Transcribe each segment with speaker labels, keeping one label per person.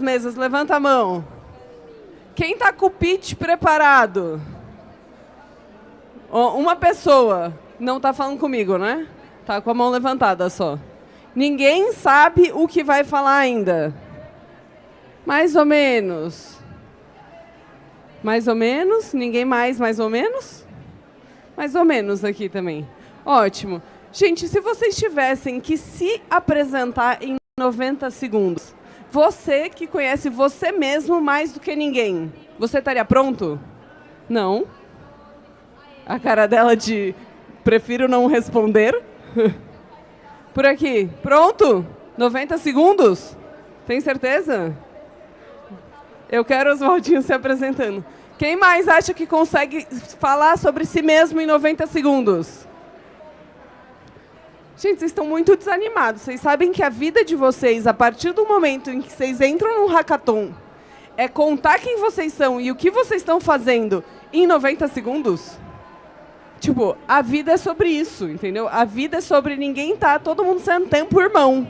Speaker 1: mesas? Levanta a mão. Quem está com o pitch preparado? Uma pessoa. Não está falando comigo, né? Está com a mão levantada só. Ninguém sabe o que vai falar ainda. Mais ou menos. Mais ou menos? Ninguém mais ou menos? Mais ou menos aqui também. Ótimo. Gente, se vocês tivessem que se apresentar em 90 segundos, você que conhece você mesmo mais do que ninguém, você estaria pronto? Não? A cara dela de prefiro não responder. Por aqui. Pronto? 90 segundos? Tem certeza? Eu quero os Oswaldinho se apresentando. Quem mais acha que consegue falar sobre si mesmo em 90 segundos? Gente, vocês estão muito desanimados. Vocês sabem que a vida de vocês, a partir do momento em que vocês entram num hackathon, é contar quem vocês são e o que vocês estão fazendo em 90 segundos? Tipo, a vida é sobre isso, entendeu? A vida é sobre ninguém tá, todo mundo sendo tempo irmão.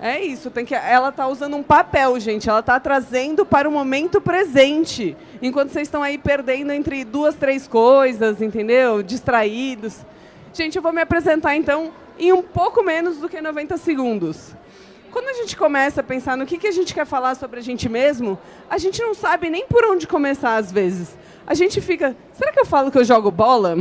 Speaker 1: É isso, ela está usando um papel, gente. Ela está trazendo para o momento presente. Enquanto vocês estão aí perdendo entre 2, 3 coisas, entendeu? Distraídos. Gente, eu vou me apresentar, então, em um pouco menos do que 90 segundos. Quando a gente começa a pensar no que a gente quer falar sobre a gente mesmo, a gente não sabe nem por onde começar, às vezes. A gente fica, será que eu falo que eu jogo bola?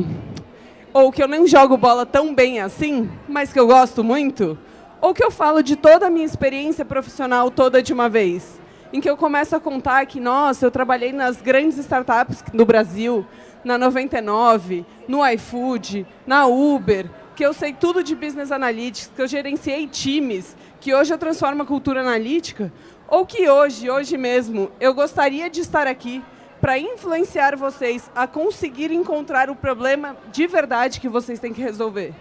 Speaker 1: Ou que eu nem jogo bola tão bem assim, mas que eu gosto muito? Ou que eu falo de toda a minha experiência profissional toda de uma vez? Em que eu começo a contar que, nossa, eu trabalhei nas grandes startups do Brasil, na 99, no iFood, na Uber, que eu sei tudo de Business Analytics, que eu gerenciei times, que hoje eu transformo a cultura analítica, ou que hoje mesmo, eu gostaria de estar aqui para influenciar vocês a conseguir encontrar o problema de verdade que vocês têm que resolver.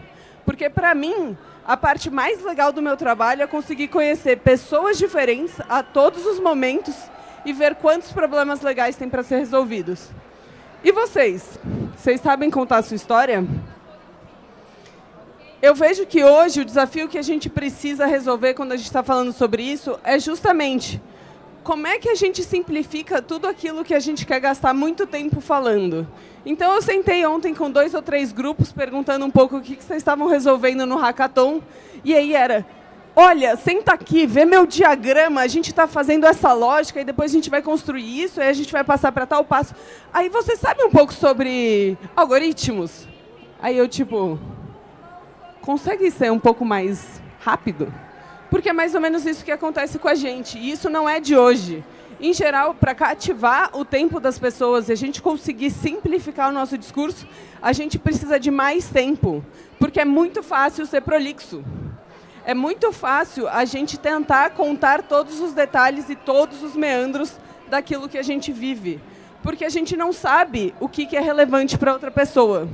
Speaker 1: Porque, para mim, a parte mais legal do meu trabalho é conseguir conhecer pessoas diferentes a todos os momentos e ver quantos problemas legais tem para ser resolvidos. E vocês? Vocês sabem contar a sua história? Eu vejo que hoje o desafio que a gente precisa resolver quando a gente está falando sobre isso é justamente como é que a gente simplifica tudo aquilo que a gente quer gastar muito tempo falando. Então, eu sentei ontem com 2 ou 3 grupos perguntando um pouco o que vocês estavam resolvendo no hackathon. E aí era, olha, senta aqui, vê meu diagrama, a gente está fazendo essa lógica e depois a gente vai construir isso, aí a gente vai passar para tal passo. Aí você sabe um pouco sobre algoritmos? Aí eu, tipo, consegue ser um pouco mais rápido? Porque é mais ou menos isso que acontece com a gente. E isso não é de hoje. Em geral, para cativar o tempo das pessoas e a gente conseguir simplificar o nosso discurso, a gente precisa de mais tempo. Porque é muito fácil ser prolixo. É muito fácil a gente tentar contar todos os detalhes e todos os meandros daquilo que a gente vive. Porque a gente não sabe o que é relevante para outra pessoa.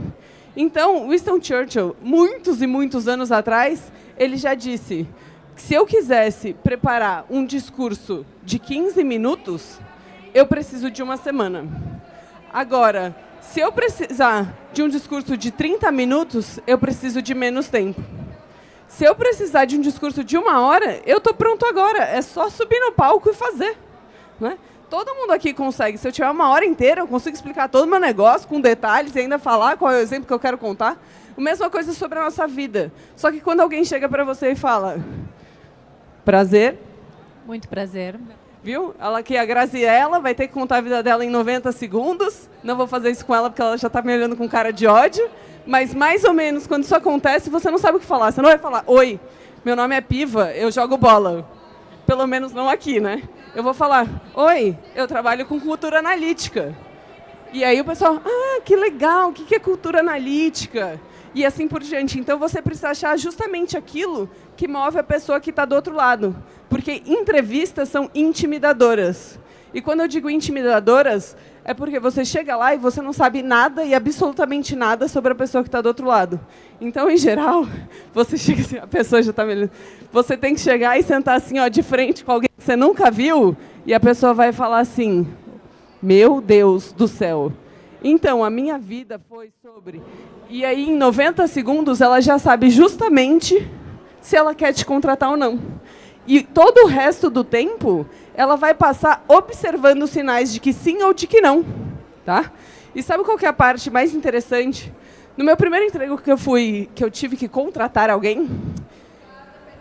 Speaker 1: Então, Winston Churchill, muitos e muitos anos atrás, ele já disse: se eu quisesse preparar um discurso de 15 minutos, eu preciso de uma semana. Agora, se eu precisar de um discurso de 30 minutos, eu preciso de menos tempo. Se eu precisar de um discurso de 1 hora, eu estou pronto agora. É só subir no palco e fazer. Né? Todo mundo aqui consegue. Se eu tiver 1 hora inteira, eu consigo explicar todo o meu negócio com detalhes e ainda falar qual é o exemplo que eu quero contar. A mesma coisa sobre a nossa vida. Só que quando alguém chega para você e fala: prazer.
Speaker 2: Muito prazer.
Speaker 1: Viu? Ela que a Graziella vai ter que contar a vida dela em 90 segundos. Não vou fazer isso com ela porque ela já está me olhando com cara de ódio. Mas, mais ou menos, quando isso acontece, você não sabe o que falar. Você não vai falar: oi, meu nome é Piva, eu jogo bola. Pelo menos não aqui, né? Eu vou falar: oi, eu trabalho com cultura analítica. E aí o pessoal: ah, que legal, o que é cultura analítica? E assim por diante. Então, você precisa achar justamente aquilo que move a pessoa que está do outro lado. Porque entrevistas são intimidadoras. E quando eu digo intimidadoras, é porque você chega lá e você não sabe nada e absolutamente nada sobre a pessoa que está do outro lado. Então, em geral, você chega assim, a pessoa já está me olhando. Você tem que chegar e sentar assim, ó, de frente com alguém que você nunca viu, e a pessoa vai falar assim: meu Deus do céu. Então, a minha vida foi sobre... E aí, em 90 segundos, ela já sabe justamente se ela quer te contratar ou não. E todo o resto do tempo, ela vai passar observando os sinais de que sim ou de que não. Tá? E sabe qual que é a parte mais interessante? No meu primeiro emprego que eu tive que contratar alguém,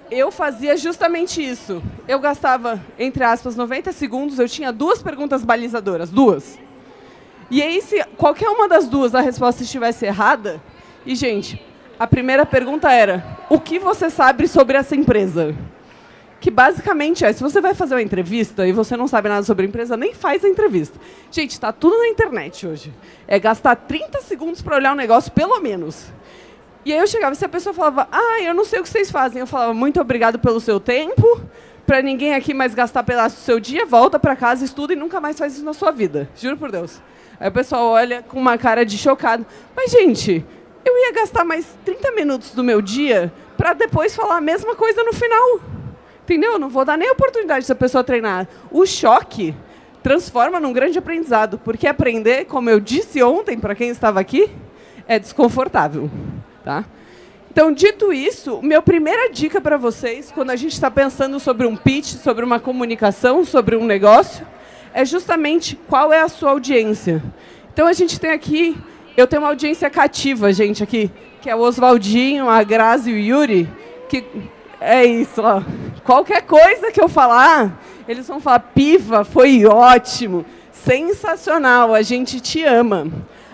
Speaker 1: eu fazia justamente isso. Eu gastava, entre aspas, 90 segundos, eu tinha 2 perguntas balizadoras, 2. E aí, se qualquer uma das 2 a resposta estivesse errada, e, gente, a primeira pergunta era, o que você sabe sobre essa empresa? Que basicamente é, se você vai fazer uma entrevista e você não sabe nada sobre a empresa, nem faz a entrevista. Gente, está tudo na internet hoje. É gastar 30 segundos para olhar um negócio, pelo menos. E aí eu chegava, se a pessoa falava, eu não sei o que vocês fazem, eu falava, muito obrigado pelo seu tempo, para ninguém aqui mais gastar pedaço do seu dia, volta para casa, estuda e nunca mais faz isso na sua vida. Juro por Deus. Aí o pessoal olha com uma cara de chocado. Mas, gente, eu ia gastar mais 30 minutos do meu dia para depois falar a mesma coisa no final. Entendeu? Não vou dar nem a oportunidade dessa pessoa treinar. O choque transforma num grande aprendizado, porque aprender, como eu disse ontem para quem estava aqui, é desconfortável. Tá? Então, dito isso, minha primeira dica para vocês, quando a gente está pensando sobre um pitch, sobre uma comunicação, sobre um negócio, é justamente qual é a sua audiência. Então, a gente tem aqui, eu tenho uma audiência cativa, gente, aqui, que é o Oswaldinho, a Grazi e o Yuri, que... É isso, ó. Qualquer coisa que eu falar, eles vão falar, Piva, foi ótimo, sensacional, a gente te ama.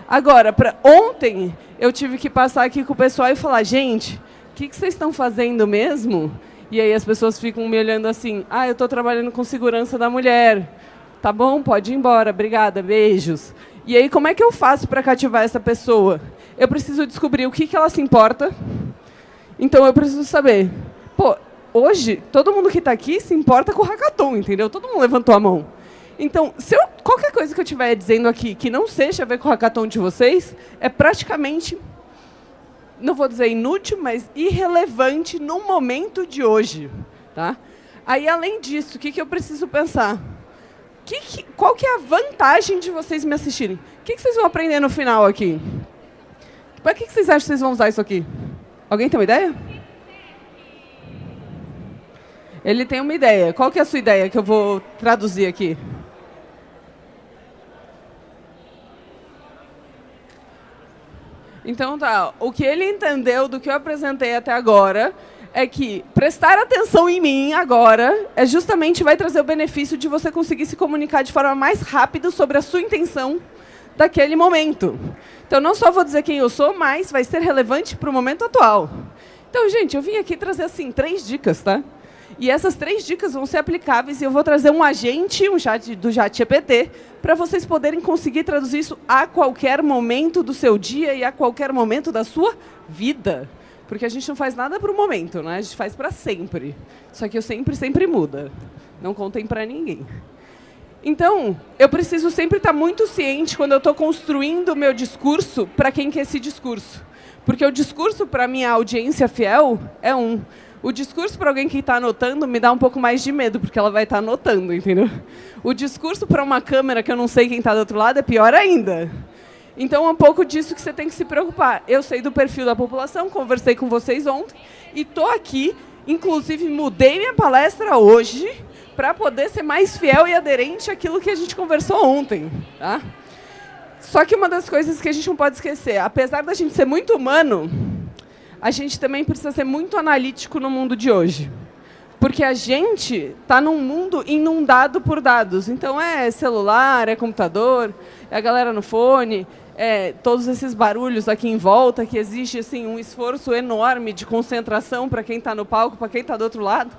Speaker 1: Agora, ontem, eu tive que passar aqui com o pessoal e falar, gente, o que vocês estão fazendo mesmo? E aí as pessoas ficam me olhando assim, eu estou trabalhando com segurança da mulher. Tá bom, pode ir embora, obrigada, beijos. E aí, como é que eu faço para cativar essa pessoa? Eu preciso descobrir o que ela se importa, então eu preciso saber... Pô, hoje, todo mundo que está aqui se importa com o hackathon, entendeu? Todo mundo levantou a mão. Então, qualquer coisa que eu estiver dizendo aqui que não seja a ver com o hackathon de vocês, é praticamente, não vou dizer inútil, mas irrelevante no momento de hoje. Tá? Aí, além disso, o que eu preciso pensar? Qual que é a vantagem de vocês me assistirem? O que vocês vão aprender no final aqui? Para que vocês acham que vocês vão usar isso aqui? Alguém tem uma ideia? Ele tem uma ideia. Qual que é a sua ideia que eu vou traduzir aqui? Então, tá. O que ele entendeu do que eu apresentei até agora é que prestar atenção em mim agora justamente vai trazer o benefício de você conseguir se comunicar de forma mais rápida sobre a sua intenção daquele momento. Então, não só vou dizer quem eu sou, mas vai ser relevante para o momento atual. Então, gente, eu vim aqui trazer assim 3 dicas, tá? E essas 3 dicas vão ser aplicáveis e eu vou trazer um agente, um chat do ChatGPT, para vocês poderem conseguir traduzir isso a qualquer momento do seu dia e a qualquer momento da sua vida. Porque a gente não faz nada para o momento, né? A gente faz para sempre. Só que eu sempre muda. Não contem para ninguém. Então, eu preciso sempre estar muito ciente quando eu estou construindo o meu discurso para quem que é esse discurso. Porque o discurso para a minha audiência fiel é um. O discurso para alguém que está anotando me dá um pouco mais de medo, porque ela vai estar anotando, entendeu? O discurso para uma câmera que eu não sei quem está do outro lado é pior ainda. Então, é um pouco disso que você tem que se preocupar. Eu sei do perfil da população, conversei com vocês ontem, e estou aqui, inclusive mudei minha palestra hoje, para poder ser mais fiel e aderente àquilo que a gente conversou ontem. Tá? Só que uma das coisas que a gente não pode esquecer, apesar da gente ser muito humano, a gente também precisa ser muito analítico no mundo de hoje. Porque a gente está num mundo inundado por dados. Então, é celular, é computador, é a galera no fone, é todos esses barulhos aqui em volta, que exige assim, um esforço enorme de concentração para quem está no palco, para quem está do outro lado.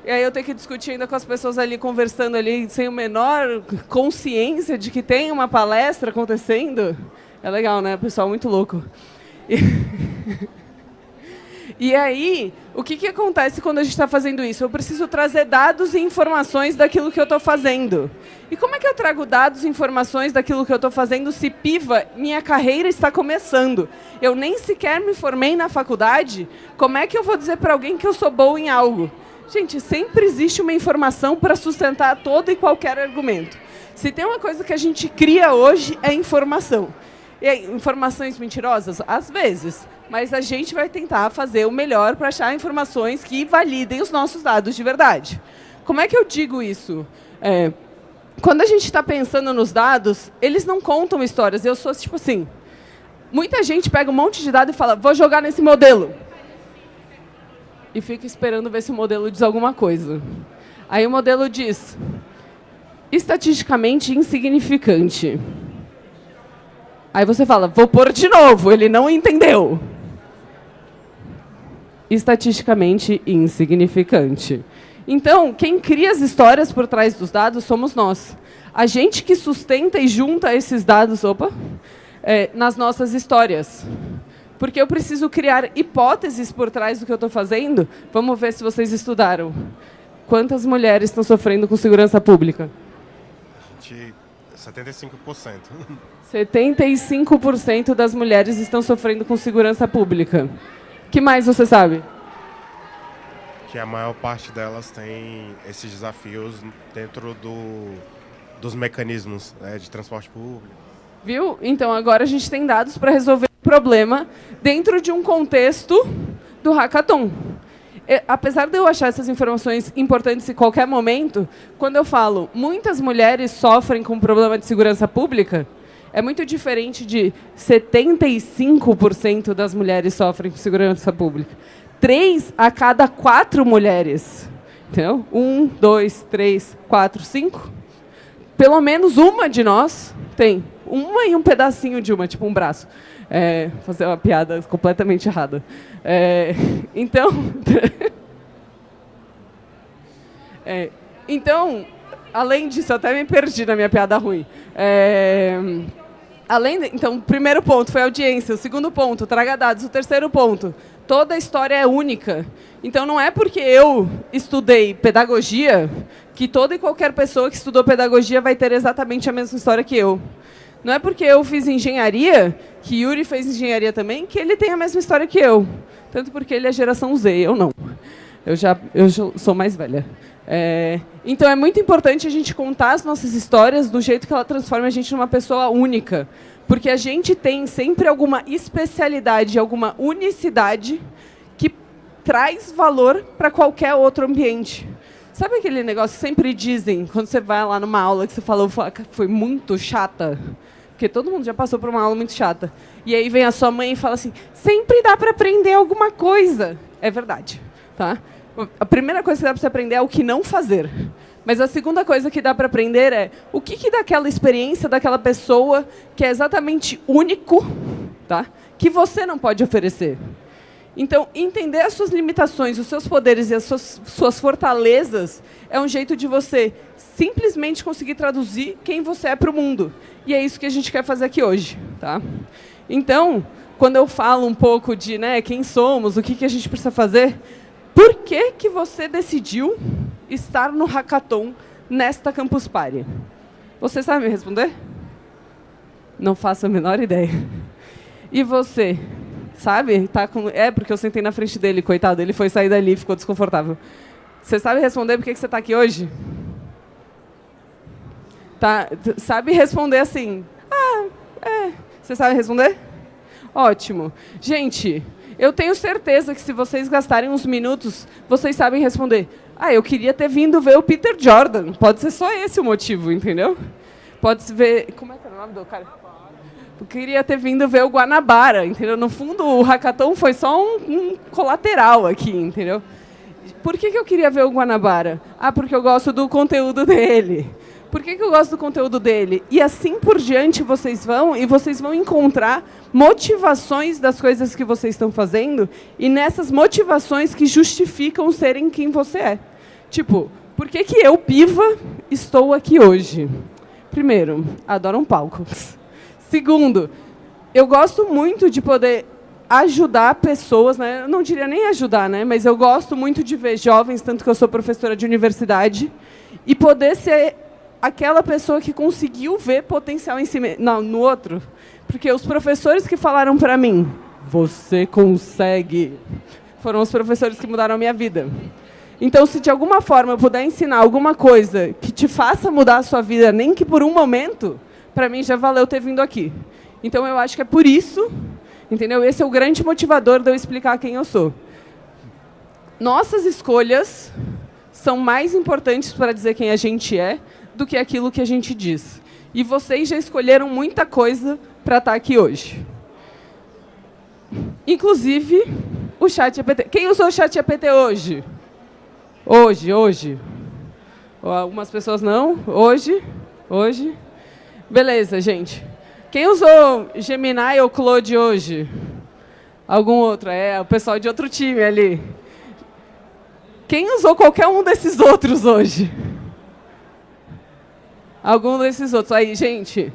Speaker 1: E aí eu tenho que discutir ainda com as pessoas ali, conversando ali, sem a menor consciência de que tem uma palestra acontecendo. É legal, né? O pessoal muito louco. E aí, o que acontece quando a gente está fazendo isso? Eu preciso trazer dados e informações daquilo que eu estou fazendo. E como é que eu trago dados e informações daquilo que eu estou fazendo se, piva, minha carreira está começando? Eu nem sequer me formei na faculdade. Como é que eu vou dizer para alguém que eu sou boa em algo? Gente, sempre existe uma informação para sustentar todo e qualquer argumento. Se tem uma coisa que a gente cria hoje, é informação. E aí, informações mentirosas? Às vezes. Mas a gente vai tentar fazer o melhor para achar informações que validem os nossos dados de verdade. Como é que eu digo isso? Quando a gente está pensando nos dados, eles não contam histórias. Eu sou tipo assim, muita gente pega um monte de dados e fala, vou jogar nesse modelo. E fica esperando ver se o modelo diz alguma coisa. Aí o modelo diz, estatisticamente insignificante. Aí você fala, vou pôr de novo, ele não entendeu. Estatisticamente insignificante. Então, quem cria as histórias por trás dos dados somos nós. A gente que sustenta e junta esses dados nas nossas histórias. Porque eu preciso criar hipóteses por trás do que eu estou fazendo. Vamos ver se vocês estudaram. Quantas mulheres estão sofrendo com segurança pública?
Speaker 2: 75%.
Speaker 1: 75% das mulheres estão sofrendo com segurança pública. O que mais você sabe?
Speaker 2: Que a maior parte delas tem esses desafios dentro dos mecanismos, né, de transporte público.
Speaker 1: Viu? Então, agora a gente tem dados para resolver o problema dentro de um contexto do hackathon. Apesar de eu achar essas informações importantes em qualquer momento, quando eu falo muitas mulheres sofrem com problema de segurança pública, é muito diferente de 75% das mulheres sofrem com segurança pública. 3 a cada 4 mulheres. Entendeu? 1, 2, 3, 4, 5. Pelo menos uma de nós tem. Uma e um pedacinho de uma, tipo um braço. Fazer uma piada completamente errada. Então, além disso, eu até me perdi na minha piada ruim. Então, o primeiro ponto foi audiência. O segundo ponto, traga dados. O terceiro ponto, toda a história é única. Então, não é porque eu estudei pedagogia que toda e qualquer pessoa que estudou pedagogia vai ter exatamente a mesma história que eu. Não é porque eu fiz engenharia, que Yuri fez engenharia também, que ele tem a mesma história que eu. Tanto porque ele é geração Z, eu não. Eu sou mais velha. Então, é muito importante a gente contar as nossas histórias do jeito que ela transforma a gente numa pessoa única. Porque a gente tem sempre alguma especialidade, alguma unicidade que traz valor para qualquer outro ambiente. Sabe aquele negócio que sempre dizem, quando você vai lá numa aula que você falou foi muito chata? Porque todo mundo já passou por uma aula muito chata. E aí vem a sua mãe e fala assim, sempre dá para aprender alguma coisa. É verdade. Tá? A primeira coisa que dá para você aprender é o que não fazer. Mas a segunda coisa que dá para aprender é o que daquela experiência, daquela pessoa, que é exatamente único, tá? Que você não pode oferecer. Então, entender as suas limitações, os seus poderes e as suas fortalezas é um jeito de você simplesmente conseguir traduzir quem você é para o mundo. E é isso que a gente quer fazer aqui hoje. Tá? Então, quando eu falo um pouco de quem somos, o que a gente precisa fazer, por que você decidiu estar no hackathon nesta Campus Party? Você sabe me responder? Não faço a menor ideia. E você? Sabe? Porque eu sentei na frente dele, coitado. Ele foi sair dali e ficou desconfortável. Você sabe responder por que você está aqui hoje? Sabe responder assim? Você sabe responder? Ótimo. Gente, eu tenho certeza que se vocês gastarem uns minutos, vocês sabem responder. Eu queria ter vindo ver o Peter Jordan. Pode ser só esse o motivo, entendeu? Pode se ver... Como é que era o nome do cara? Eu queria ter vindo ver o Guanabara, entendeu? No fundo, o hackathon foi só um colateral aqui, entendeu? Por que eu queria ver o Guanabara? Porque eu gosto do conteúdo dele. Por que eu gosto do conteúdo dele? E assim por diante vocês vão encontrar motivações das coisas que vocês estão fazendo e nessas motivações que justificam serem quem você é. Tipo, por que eu, Piva, estou aqui hoje? Primeiro, adoro um palco. Segundo, eu gosto muito de poder ajudar pessoas, né? Eu não diria nem ajudar, né? Mas eu gosto muito de ver jovens, tanto que eu sou professora de universidade, e poder ser aquela pessoa que conseguiu ver potencial em si, no outro. Porque os professores que falaram para mim, você consegue, foram os professores que mudaram a minha vida. Então, se de alguma forma eu puder ensinar alguma coisa que te faça mudar a sua vida, nem que por um momento, para mim já valeu ter vindo aqui. Então, eu acho que é por isso, entendeu? Esse é o grande motivador de eu explicar quem eu sou. Nossas escolhas são mais importantes para dizer quem a gente é do que aquilo que a gente diz. E vocês já escolheram muita coisa para estar aqui hoje. Inclusive, o ChatGPT. Quem usou o ChatGPT hoje? Hoje. Algumas pessoas não. Hoje. Beleza, gente. Quem usou Gemini ou Claude hoje? Algum outro? O pessoal de outro time ali. Quem usou qualquer um desses outros hoje? Algum desses outros. Aí, gente,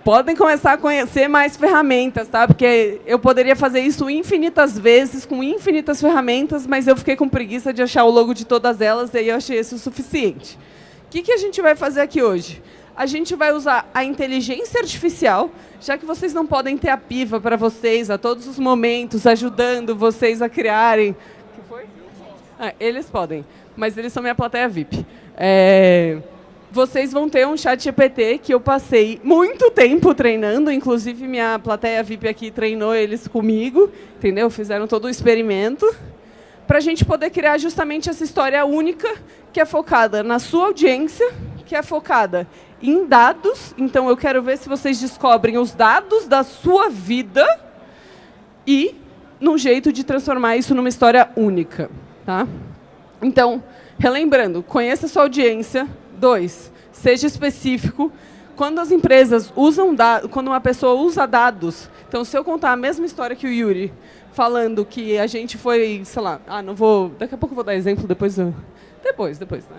Speaker 1: podem começar a conhecer mais ferramentas, tá? Porque eu poderia fazer isso infinitas vezes, com infinitas ferramentas, mas eu fiquei com preguiça de achar o logo de todas elas, e aí eu achei esse o suficiente. O que a gente vai fazer aqui hoje? A gente vai usar a inteligência artificial, já que vocês não podem ter a Piva para vocês a todos os momentos, ajudando vocês a criarem... O que foi? Eles podem, mas eles são minha plateia VIP. Vocês vão ter um ChatGPT que eu passei muito tempo treinando, inclusive minha plateia VIP aqui treinou eles comigo, entendeu? Fizeram todo o experimento, para a gente poder criar justamente essa história única, que é focada na sua audiência, que é focada em dados. Então, eu quero ver se vocês descobrem os dados da sua vida e num jeito de transformar isso numa história única. Tá? Então, relembrando, conheça a sua audiência. 2, seja específico. Quando as empresas usam dados, quando uma pessoa usa dados, então, se eu contar a mesma história que o Yuri, falando que a gente foi, sei lá, não vou, daqui a pouco eu vou dar exemplo, depois, né?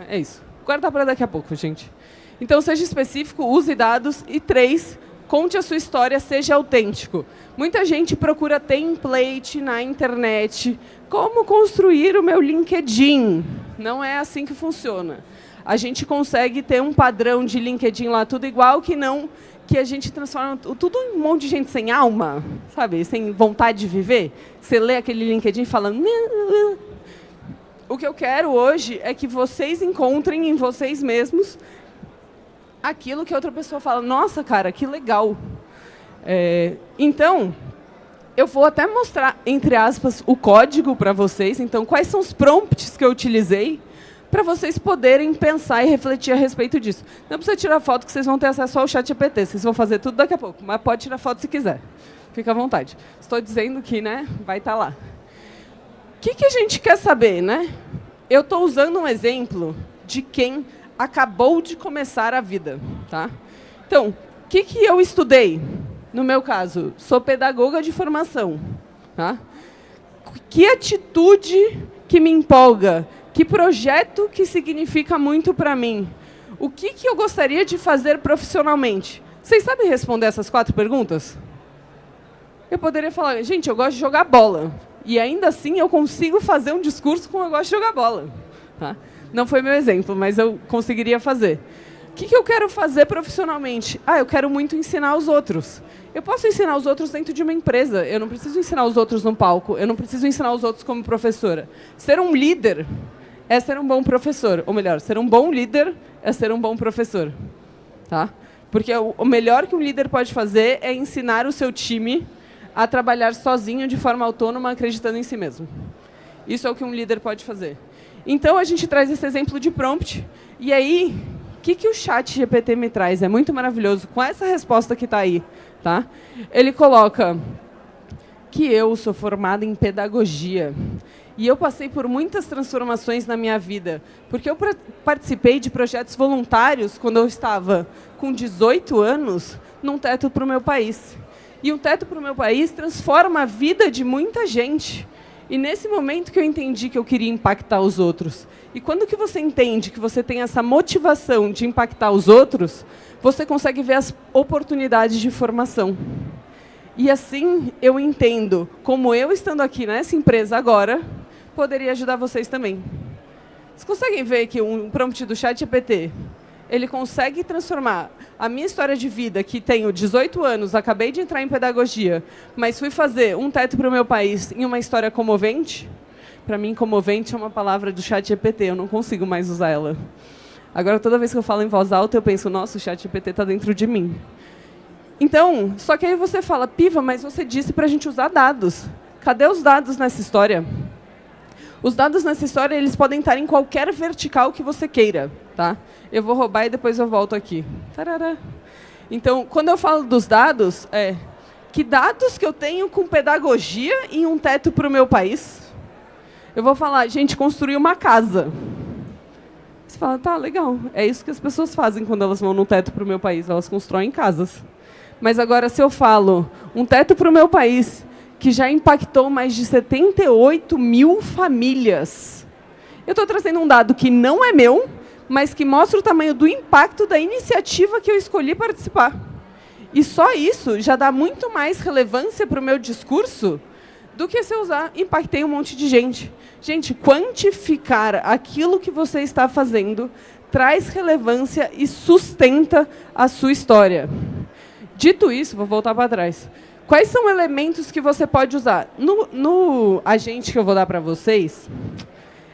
Speaker 1: É isso. Guarda para daqui a pouco, gente. Então, seja específico, use dados. E 3, conte a sua história, seja autêntico. Muita gente procura template na internet. Como construir o meu LinkedIn? Não é assim que funciona. A gente consegue ter um padrão de LinkedIn lá, tudo igual, que a gente transforma tudo em um monte de gente sem alma, sabe? Sem vontade de viver. Você lê aquele LinkedIn e fala... O que eu quero hoje é que vocês encontrem em vocês mesmos aquilo que outra pessoa fala, nossa, cara, que legal. Então, eu vou até mostrar, entre aspas, o código para vocês. Então, quais são os prompts que eu utilizei para vocês poderem pensar e refletir a respeito disso. Não precisa tirar foto, que vocês vão ter acesso ao ChatGPT. Vocês vão fazer tudo daqui a pouco, mas pode tirar foto se quiser. Fica à vontade. Estou dizendo que, né, vai estar lá. O que a gente quer saber, né? Eu estou usando um exemplo de quem acabou de começar a vida. Tá? Então, o que eu estudei? No meu caso, sou pedagoga de formação. Tá? Que atitude que me empolga? Que projeto que significa muito para mim? O que eu gostaria de fazer profissionalmente? Vocês sabem responder essas 4 perguntas? Eu poderia falar, gente, eu gosto de jogar bola. E ainda assim eu consigo fazer um discurso como eu gosto de jogar bola. Tá? Não foi meu exemplo, mas eu conseguiria fazer. O que eu quero fazer profissionalmente? Eu quero muito ensinar os outros. Eu posso ensinar os outros dentro de uma empresa. Eu não preciso ensinar os outros no palco. Eu não preciso ensinar os outros como professora. Ser um líder é ser um bom professor. Ou melhor, ser um bom líder é ser um bom professor. Tá? Porque o melhor que um líder pode fazer é ensinar o seu time a trabalhar sozinho, de forma autônoma, acreditando em si mesmo. Isso é o que um líder pode fazer. Então, a gente traz esse exemplo de prompt. E aí, o que o ChatGPT me traz? É muito maravilhoso. Com essa resposta que está aí, tá? Ele coloca que eu sou formada em pedagogia. E eu passei por muitas transformações na minha vida. Porque eu participei de projetos voluntários quando eu estava com 18 anos, num Teto para o Meu País. E um Teto para o Meu País transforma a vida de muita gente. E nesse momento que eu entendi que eu queria impactar os outros. E quando que você entende que você tem essa motivação de impactar os outros, você consegue ver as oportunidades de formação. E assim eu entendo como eu, estando aqui nessa empresa agora, poderia ajudar vocês também. Vocês conseguem ver que um prompt do ChatGPT, ele consegue transformar a minha história de vida, que tenho 18 anos, acabei de entrar em pedagogia, mas fui fazer um Teto para o Meu País em uma história comovente? Para mim, comovente é uma palavra do ChatGPT, eu não consigo mais usar ela. Agora, toda vez que eu falo em voz alta, eu penso, nossa, o ChatGPT está dentro de mim. Então, só que aí você fala, Piva, mas você disse para a gente usar dados. Cadê os dados nessa história? Os dados nessa história, eles podem estar em qualquer vertical que você queira, tá? Eu vou roubar e depois eu volto aqui. Tarará. Então, quando eu falo dos dados, que dados que eu tenho com pedagogia e um teto para o meu país? Eu vou falar, gente, construir uma casa. Você fala, tá, legal. É isso que as pessoas fazem quando elas vão no teto para o meu país. Elas constroem casas. Mas agora, se eu falo, um teto para o meu país, que já impactou mais de 78 mil famílias. Eu estou trazendo um dado que não é meu, mas que mostra o tamanho do impacto da iniciativa que eu escolhi participar. E só isso já dá muito mais relevância para o meu discurso do que se eu usar impactei um monte de gente. Gente, quantificar aquilo que você está fazendo traz relevância e sustenta a sua história. Dito isso, vou voltar para trás. Quais são elementos que você pode usar? No agente que eu vou dar para vocês,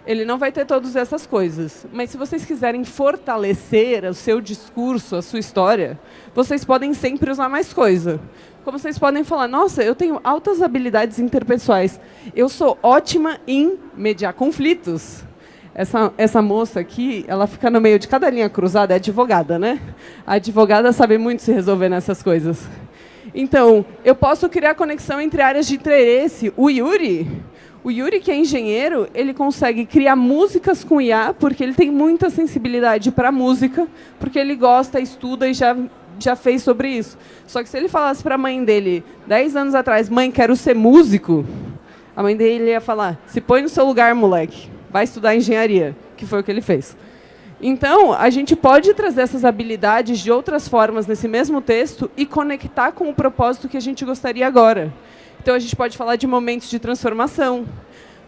Speaker 1: ele não vai ter todas essas coisas. Mas se vocês quiserem fortalecer o seu discurso, a sua história, vocês podem sempre usar mais coisa. Como vocês podem falar, nossa, eu tenho altas habilidades interpessoais. Eu sou ótima em mediar conflitos. Essa moça aqui, ela fica no meio de cada linha cruzada, é advogada, né? A advogada sabe muito se resolver nessas coisas. Então, eu posso criar conexão entre áreas de interesse. O Yuri, que é engenheiro, ele consegue criar músicas com IA, porque ele tem muita sensibilidade para música, porque ele gosta, estuda e já fez sobre isso. Só que se ele falasse para a mãe dele, 10 anos atrás, mãe, quero ser músico, a mãe dele ia falar, se põe no seu lugar, moleque, vai estudar engenharia, que foi o que ele fez. Então, a gente pode trazer essas habilidades de outras formas nesse mesmo texto e conectar com o propósito que a gente gostaria agora. Então, a gente pode falar de momentos de transformação.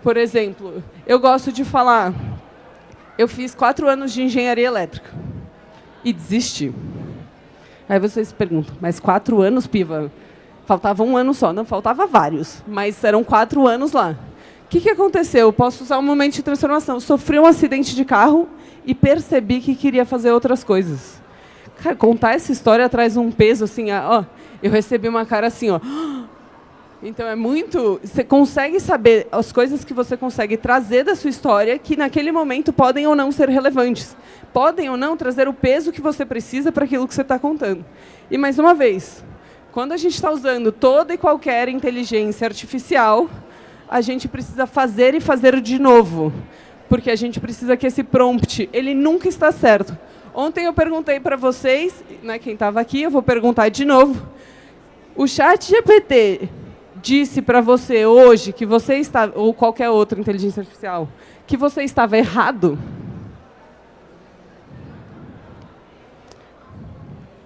Speaker 1: Por exemplo, eu gosto de falar, eu fiz 4 anos de engenharia elétrica e desisti. Aí vocês se perguntam, mas 4 anos, Piva? Faltava 1 ano só. Não, faltava vários, mas eram 4 anos lá. O que aconteceu? Eu posso usar um momento de transformação. Eu sofri um acidente de carro e percebi que queria fazer outras coisas. Cara, contar essa história traz um peso assim, ó, eu recebi uma cara assim, ó. Então é muito, você consegue saber as coisas que você consegue trazer da sua história que naquele momento podem ou não ser relevantes. Podem ou não trazer o peso que você precisa para aquilo que você está contando. E mais uma vez, quando a gente está usando toda e qualquer inteligência artificial, a gente precisa fazer e fazer de novo. Porque a gente precisa que esse prompt, ele nunca está certo. Ontem eu perguntei para vocês, né, quem estava aqui, eu vou perguntar de novo. O ChatGPT disse para você hoje que você está, ou qualquer outra inteligência artificial, que você estava errado?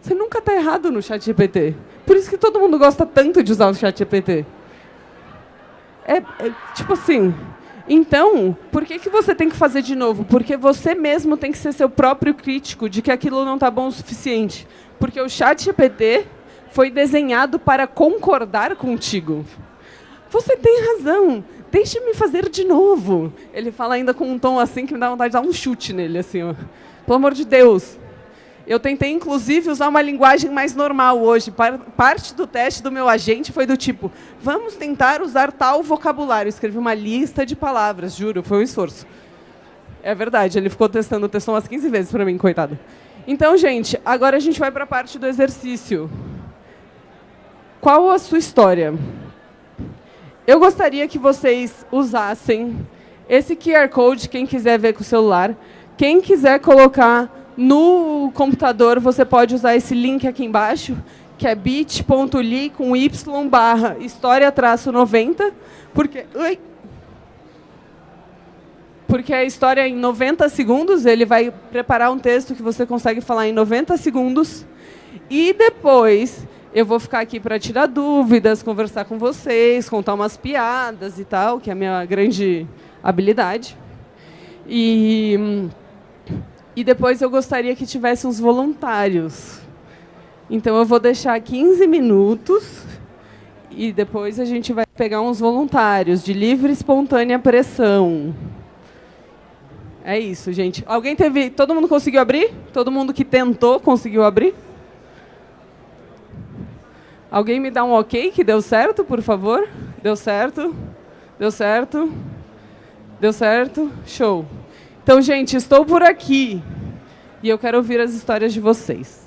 Speaker 1: Você nunca está errado no ChatGPT. Por isso que todo mundo gosta tanto de usar o ChatGPT. Tipo assim... Então, por que você tem que fazer de novo? Porque você mesmo tem que ser seu próprio crítico de que aquilo não está bom o suficiente. Porque o ChatGPT foi desenhado para concordar contigo. Você tem razão, deixe-me fazer de novo. Ele fala ainda com um tom assim que me dá vontade de dar um chute nele. Assim, ó. Pelo amor de Deus. Eu tentei, inclusive, usar uma linguagem mais normal hoje. Parte do teste do meu agente foi do tipo, vamos tentar usar tal vocabulário. Eu escrevi uma lista de palavras, juro, foi um esforço. É verdade, ele ficou testando o texto umas 15 vezes para mim, coitado. Então, gente, agora a gente vai para a parte do exercício. Qual a sua história? Eu gostaria que vocês usassem esse QR Code, quem quiser ver com o celular. Quem quiser colocar no computador, você pode usar esse link aqui embaixo, que é bit.ly com y/história-90, porque a história é em 90 segundos, ele vai preparar um texto que você consegue falar em 90 segundos, e depois eu vou ficar aqui para tirar dúvidas, conversar com vocês, contar umas piadas e tal, que é a minha grande habilidade. E depois eu gostaria que tivesse uns voluntários. Então, eu vou deixar 15 minutos e depois a gente vai pegar uns voluntários de livre e espontânea pressão. É isso, gente. Alguém teve... Todo mundo conseguiu abrir? Todo mundo que tentou conseguiu abrir? Alguém me dá um ok que deu certo, por favor? Deu certo? Deu certo? Deu certo? Show. Então, gente, estou por aqui e eu quero ouvir as histórias de vocês.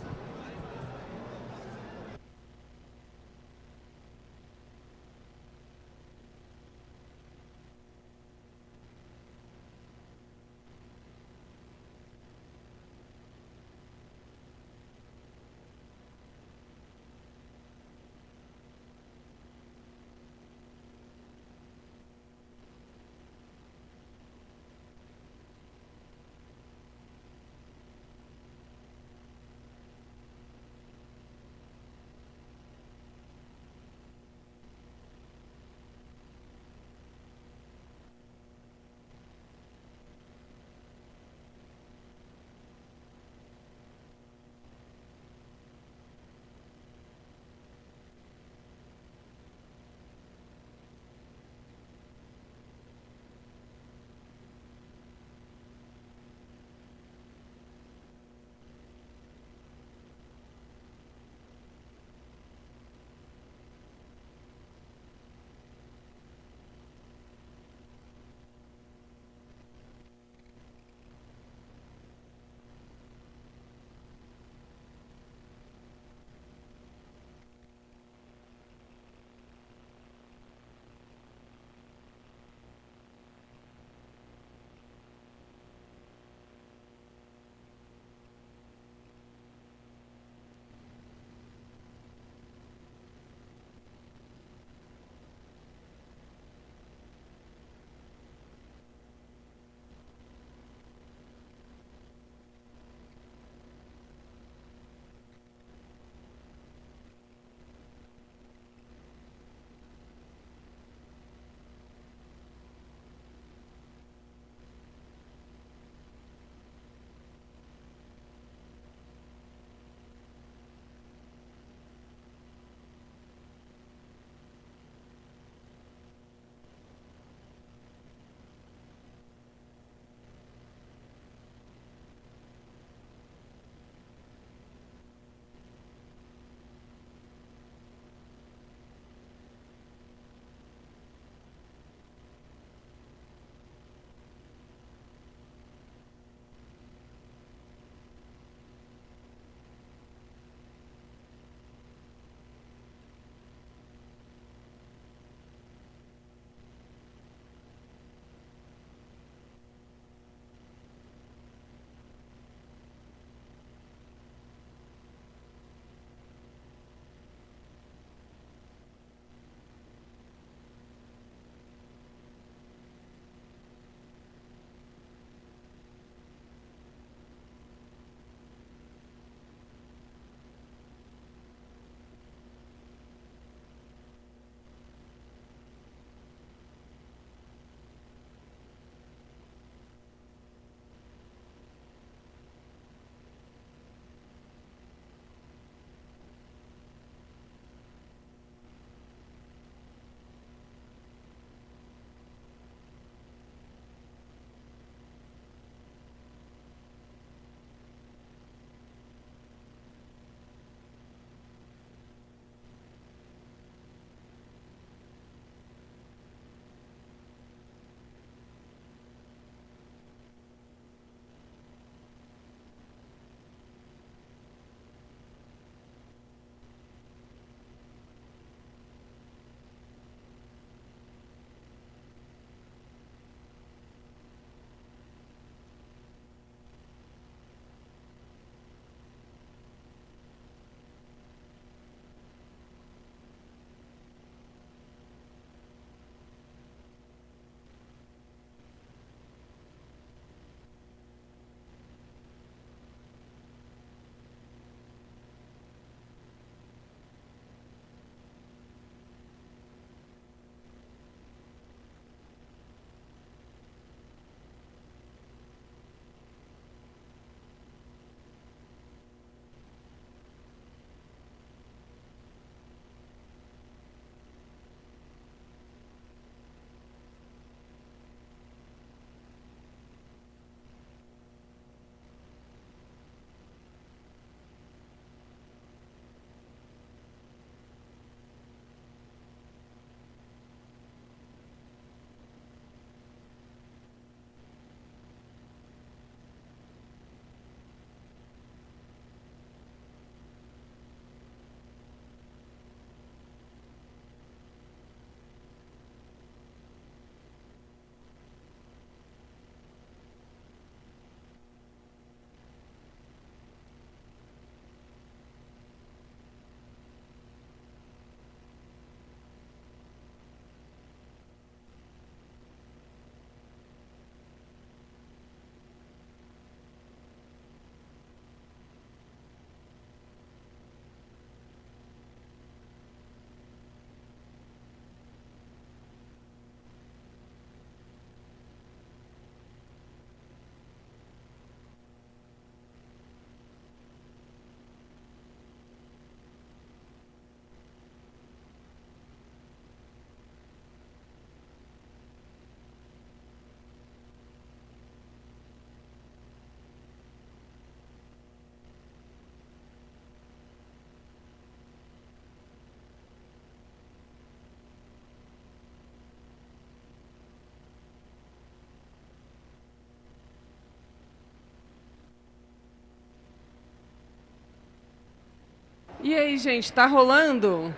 Speaker 1: E aí, gente, tá rolando?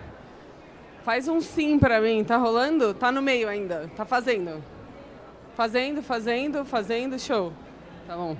Speaker 1: Faz um sim pra mim. Tá rolando? Tá no meio ainda. Tá fazendo. Fazendo, fazendo, fazendo. Show. Tá bom.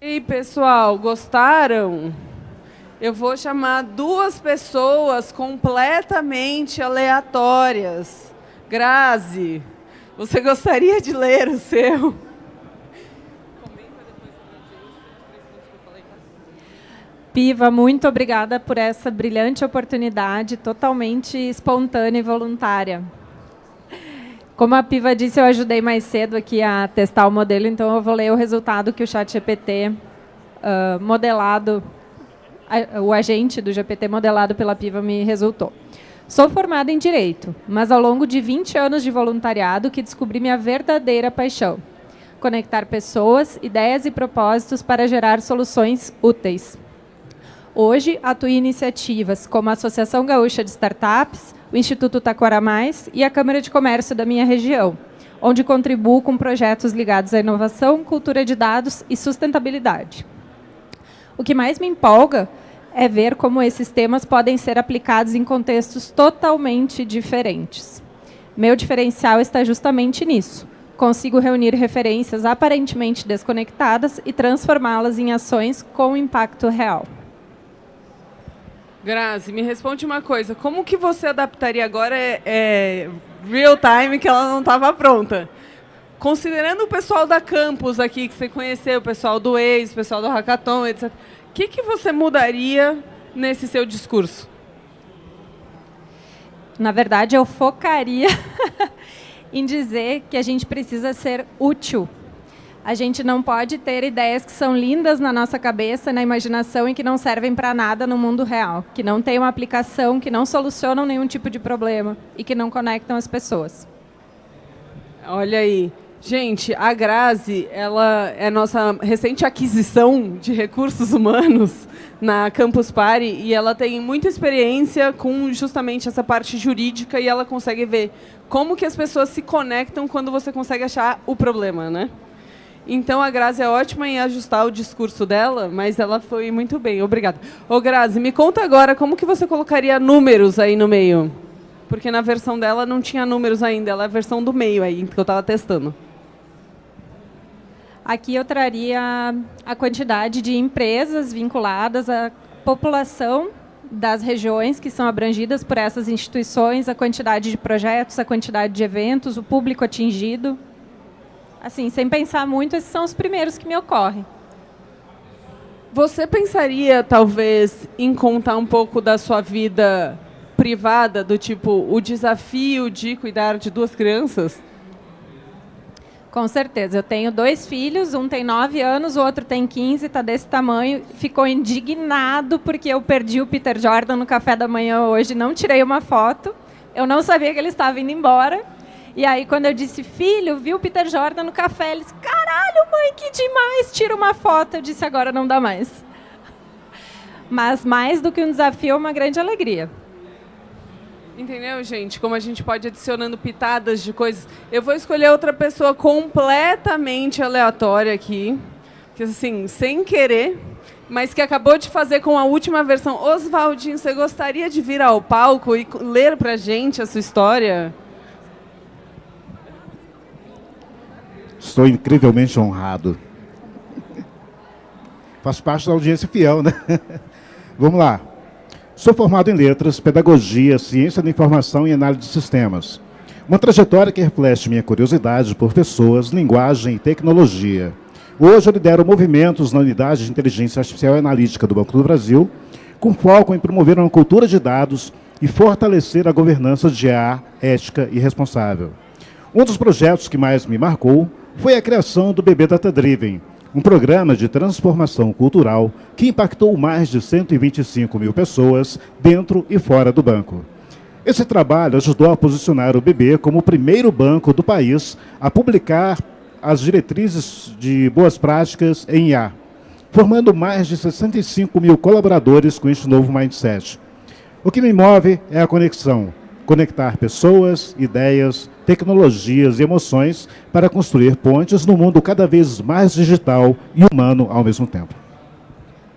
Speaker 1: E pessoal, gostaram? Eu vou chamar 2 pessoas completamente aleatórias. Grazi, você gostaria de ler o seu?
Speaker 3: Piva, muito obrigada por essa brilhante oportunidade, totalmente espontânea e voluntária. Como a Piva disse, eu ajudei mais cedo aqui a testar o modelo, então eu vou ler o resultado que o ChatGPT modelado, o agente do GPT modelado pela Piva me resultou. Sou formada em Direito, mas ao longo de 20 anos de voluntariado que descobri minha verdadeira paixão: conectar pessoas, ideias e propósitos para gerar soluções úteis. Hoje, atuo em iniciativas como a Associação Gaúcha de Startups, o Instituto Taquara Mais e a Câmara de Comércio da minha região, onde contribuo com projetos ligados à inovação, cultura de dados e sustentabilidade. O que mais me empolga é ver como esses temas podem ser aplicados em contextos totalmente diferentes. Meu diferencial está justamente nisso. Consigo reunir referências aparentemente desconectadas e transformá-las em ações com impacto real.
Speaker 1: Grazi, me responde uma coisa. Como que você adaptaria agora real time, que ela não estava pronta? Considerando o pessoal da campus aqui, que você conheceu, o pessoal do Waze, o pessoal do Hackathon, etc. O que você mudaria nesse seu discurso?
Speaker 3: Na verdade, eu focaria em dizer que a gente precisa ser útil. A gente não pode ter ideias que são lindas na nossa cabeça, na imaginação, e que não servem para nada no mundo real, que não têm uma aplicação, que não solucionam nenhum tipo de problema e que não conectam as pessoas.
Speaker 1: Olha aí. Gente, a Grazi, ela é nossa recente aquisição de recursos humanos na Campus Party, e ela tem muita experiência com justamente essa parte jurídica, e ela consegue ver como que as pessoas se conectam quando você consegue achar o problema, né? Então, a Grazi é ótima em ajustar o discurso dela, mas ela foi muito bem. Obrigada. Ô, Grazi, me conta agora como que você colocaria números aí no meio. Porque na versão dela não tinha números ainda, ela é a versão do meio aí, que eu estava testando.
Speaker 3: Aqui eu traria a quantidade de empresas vinculadas à população das regiões que são abrangidas por essas instituições, a quantidade de projetos, a quantidade de eventos, o público atingido. Assim, sem pensar muito, esses são os primeiros que me ocorrem.
Speaker 1: Você pensaria, talvez, em contar um pouco da sua vida privada, do tipo, o desafio de cuidar de 2 crianças?
Speaker 3: Com certeza. Eu tenho 2 filhos, um tem 9 anos, o outro tem 15, está desse tamanho. Ficou indignado porque eu perdi o Peter Jordan no café da manhã hoje, não tirei uma foto. Eu não sabia que ele estava indo embora. E aí, quando eu disse, filho, vi o Peter Jordan no café, ele disse, caralho, mãe, que demais, tira uma foto. Eu disse, agora não dá mais. Mas mais do que um desafio, é uma grande alegria.
Speaker 1: Entendeu, gente? Como a gente pode ir adicionando pitadas de coisas. Eu vou escolher outra pessoa completamente aleatória aqui, que assim, sem querer, mas que acabou de fazer com a última versão. Oswaldinho, você gostaria de vir ao palco e ler pra gente a sua história?
Speaker 4: Estou incrivelmente honrado. Faço parte da audiência fiel, né? Vamos lá. Sou formado em Letras, Pedagogia, Ciência da Informação e Análise de Sistemas. Uma trajetória que reflete minha curiosidade por pessoas, linguagem e tecnologia. Hoje eu lidero movimentos na Unidade de Inteligência Artificial e Analítica do Banco do Brasil, com foco em promover uma cultura de dados e fortalecer a governança de IA, ética e responsável. Um dos projetos que mais me marcou foi a criação do BB Data Driven, um programa de transformação cultural que impactou mais de 125 mil pessoas dentro e fora do banco. Esse trabalho ajudou a posicionar o BB como o primeiro banco do país a publicar as diretrizes de boas práticas em IA, formando mais de 65 mil colaboradores com este novo mindset. O que me move é a conexão. Conectar pessoas, ideias, tecnologias e emoções para construir pontes no mundo cada vez mais digital e humano ao mesmo tempo.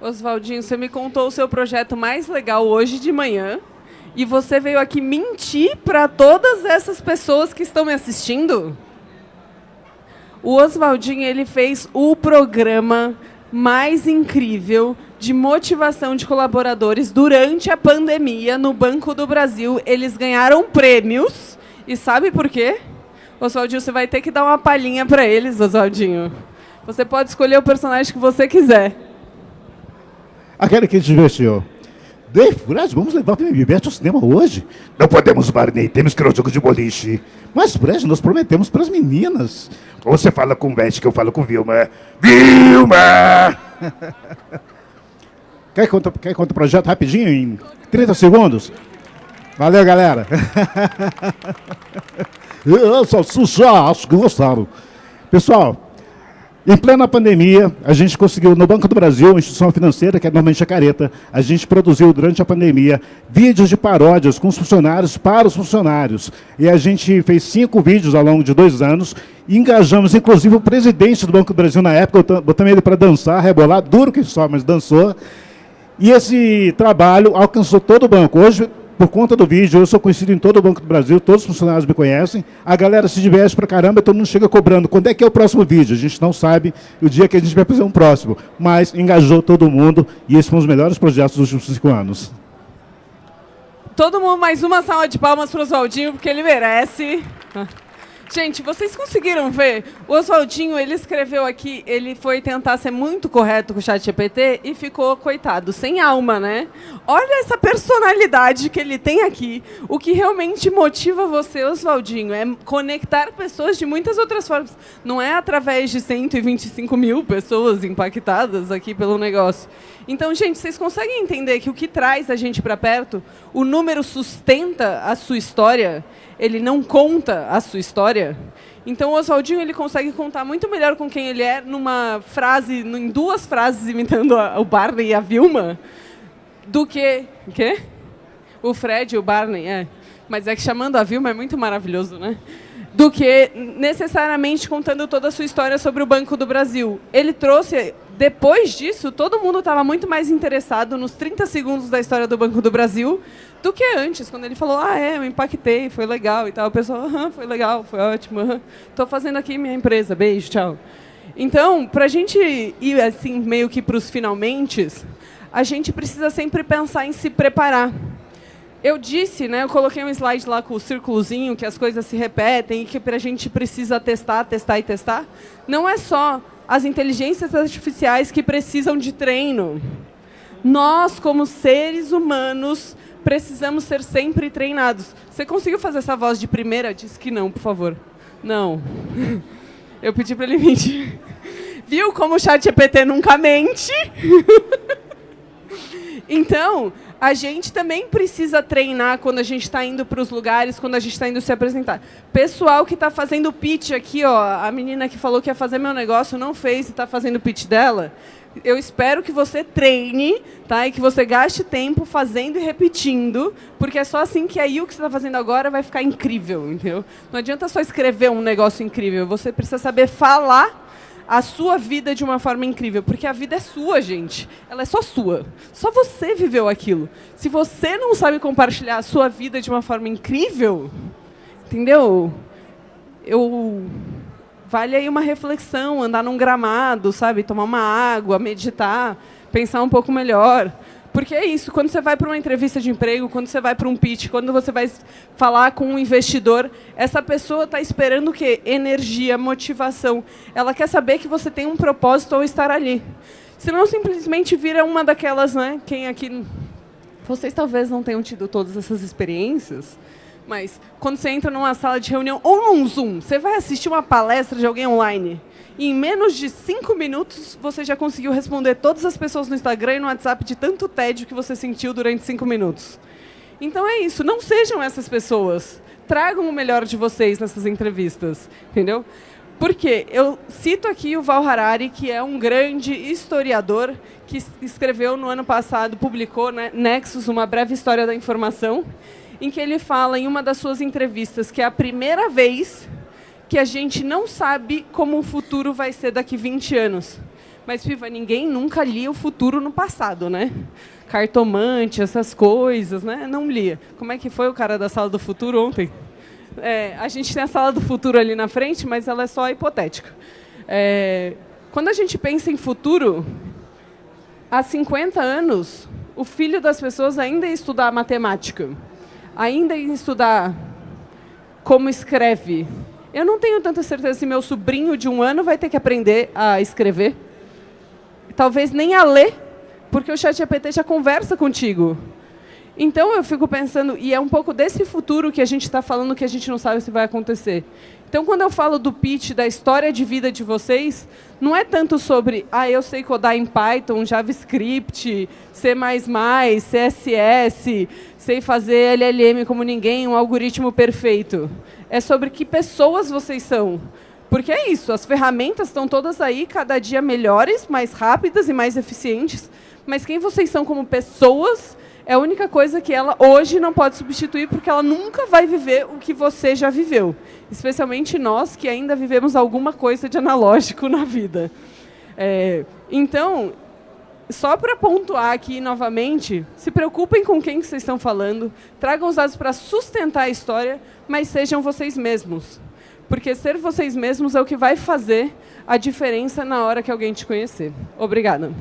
Speaker 1: Oswaldinho, você me contou o seu projeto mais legal hoje de manhã e você veio aqui mentir para todas essas pessoas que estão me assistindo? O Oswaldinho, ele fez o programa mais incrível de motivação de colaboradores durante a pandemia no Banco do Brasil. Eles ganharam prêmios. E sabe por quê? Oswaldinho, você vai ter que dar uma palhinha para eles, Oswaldinho. Você pode escolher o personagem que você quiser.
Speaker 4: Aquele que te divertiu. Fred, vamos levar o filme ao cinema hoje? Não podemos, Barney. Temos que ir ao jogo de boliche. Mas, Fred, nós prometemos para as meninas. Ou você fala com o Beth, que eu falo com Vilma. Vilma! Quer contar o projeto rapidinho, em 30 segundos? Valeu, galera. Salsicha, acho que gostaram. Pessoal, em plena pandemia, a gente conseguiu, no Banco do Brasil, uma instituição financeira, que é normalmente a Careta, a gente produziu, durante a pandemia, vídeos de paródias com os funcionários para os funcionários. E a gente fez 5 vídeos ao longo de 2 anos, e engajamos, inclusive, o presidente do Banco do Brasil na época, botamos ele para dançar, rebolar, duro que só, mas dançou. E esse trabalho alcançou todo o banco. Hoje, por conta do vídeo, eu sou conhecido em todo o Banco do Brasil, todos os funcionários me conhecem, a galera se diverte pra caramba, todo mundo chega cobrando. Quando é que é o próximo vídeo? A gente não sabe o dia que a gente vai fazer um próximo, mas engajou todo mundo e esses foram os melhores projetos dos últimos 5 anos.
Speaker 1: Todo mundo, mais uma salva de palmas para o Oswaldinho, porque ele merece. Gente, vocês conseguiram ver? O Oswaldinho, ele escreveu aqui, ele foi tentar ser muito correto com o ChatGPT e ficou, coitado, sem alma, né? Olha essa personalidade que ele tem aqui. O que realmente motiva você, Oswaldinho, é conectar pessoas de muitas outras formas. Não é através de 125 mil pessoas impactadas aqui pelo negócio. Então, gente, vocês conseguem entender que o que traz a gente para perto, o número sustenta a sua história, ele não conta a sua história. Então, o Oswaldinho, ele consegue contar muito melhor com quem ele é numa frase, em 2 frases, imitando o Barney e a Vilma, do que... O quê? O Fred e o Barney, é. Mas é que chamando a Vilma é muito maravilhoso, né? Do que necessariamente contando toda a sua história sobre o Banco do Brasil. Ele trouxe... Depois disso, todo mundo estava muito mais interessado nos 30 segundos da história do Banco do Brasil do que antes, quando ele falou, eu impactei, foi legal e tal. O pessoal, foi legal, foi ótimo. Estou fazendo aqui minha empresa, beijo, tchau. Então, para a gente ir assim, meio que para os finalmentes, a gente precisa sempre pensar em se preparar. Eu disse, né, eu coloquei um slide lá com o círculozinho, que as coisas se repetem e que a gente precisa testar, testar e testar. Não é só as inteligências artificiais que precisam de treino. Nós, como seres humanos, precisamos ser sempre treinados. Você conseguiu fazer essa voz de primeira? Diz que não, por favor. Não. Eu pedi para ele mentir. Viu como o ChatGPT nunca mente? Então, a gente também precisa treinar quando a gente está indo para os lugares, quando a gente está indo se apresentar. Pessoal que está fazendo pitch aqui, ó, a menina que falou que ia fazer meu negócio não fez e está fazendo o pitch dela. Eu espero que você treine, tá? E que você gaste tempo fazendo e repetindo, porque é só assim que aí o que você está fazendo agora vai ficar incrível, entendeu? Não adianta só escrever um negócio incrível, você precisa saber falar a sua vida de uma forma incrível, porque a vida é sua, gente. Ela é só sua. Só você viveu aquilo. Se você não sabe compartilhar a sua vida de uma forma incrível, entendeu? Vale aí uma reflexão, andar num gramado, sabe? Tomar uma água, meditar, pensar um pouco melhor. Porque é isso, quando você vai para uma entrevista de emprego, quando você vai para um pitch, quando você vai falar com um investidor, essa pessoa está esperando o quê? Energia, motivação. Ela quer saber que você tem um propósito ao estar ali. Senão, simplesmente vira uma daquelas, né? Quem aqui... Vocês talvez não tenham tido todas essas experiências, mas quando você entra numa sala de reunião ou num Zoom, você vai assistir uma palestra de alguém online, e em menos de 5 minutos, você já conseguiu responder todas as pessoas no Instagram e no WhatsApp de tanto tédio que você sentiu durante 5 minutos. Então é isso, não sejam essas pessoas. Tragam o melhor de vocês nessas entrevistas, entendeu? Porque eu cito aqui o Val Harari, que é um grande historiador, que escreveu no ano passado, publicou, né, Nexus, uma breve história da informação, em que ele fala em uma das suas entrevistas que é a primeira vez que a gente não sabe como o futuro vai ser daqui 20 anos. Mas, Piva, ninguém nunca lia o futuro no passado, né? Cartomante, essas coisas, né? Não lia. Como é que foi o cara da Sala do Futuro ontem? A gente tem a Sala do Futuro ali na frente, mas ela é só hipotética. Quando a gente pensa em futuro, há 50 anos, o filho das pessoas ainda ia estudar matemática, ainda ia estudar como escreve. Eu não tenho tanta certeza se meu sobrinho de 1 ano vai ter que aprender a escrever. Talvez nem a ler, porque o ChatGPT já conversa contigo. Então, eu fico pensando, e é um pouco desse futuro que a gente está falando que a gente não sabe se vai acontecer. Então, quando eu falo do pitch, da história de vida de vocês, não é tanto sobre, eu sei codar em Python, JavaScript, C++, CSS, sei fazer LLM como ninguém, um algoritmo perfeito. É sobre que pessoas vocês são. Porque é isso, as ferramentas estão todas aí, cada dia melhores, mais rápidas e mais eficientes, mas quem vocês são como pessoas é a única coisa que ela hoje não pode substituir, porque ela nunca vai viver o que você já viveu. Especialmente nós, que ainda vivemos alguma coisa de analógico na vida. Então, só para pontuar aqui novamente, se preocupem com quem que vocês estão falando, tragam os dados para sustentar a história, mas sejam vocês mesmos. Porque ser vocês mesmos é o que vai fazer a diferença na hora que alguém te conhecer. Obrigada.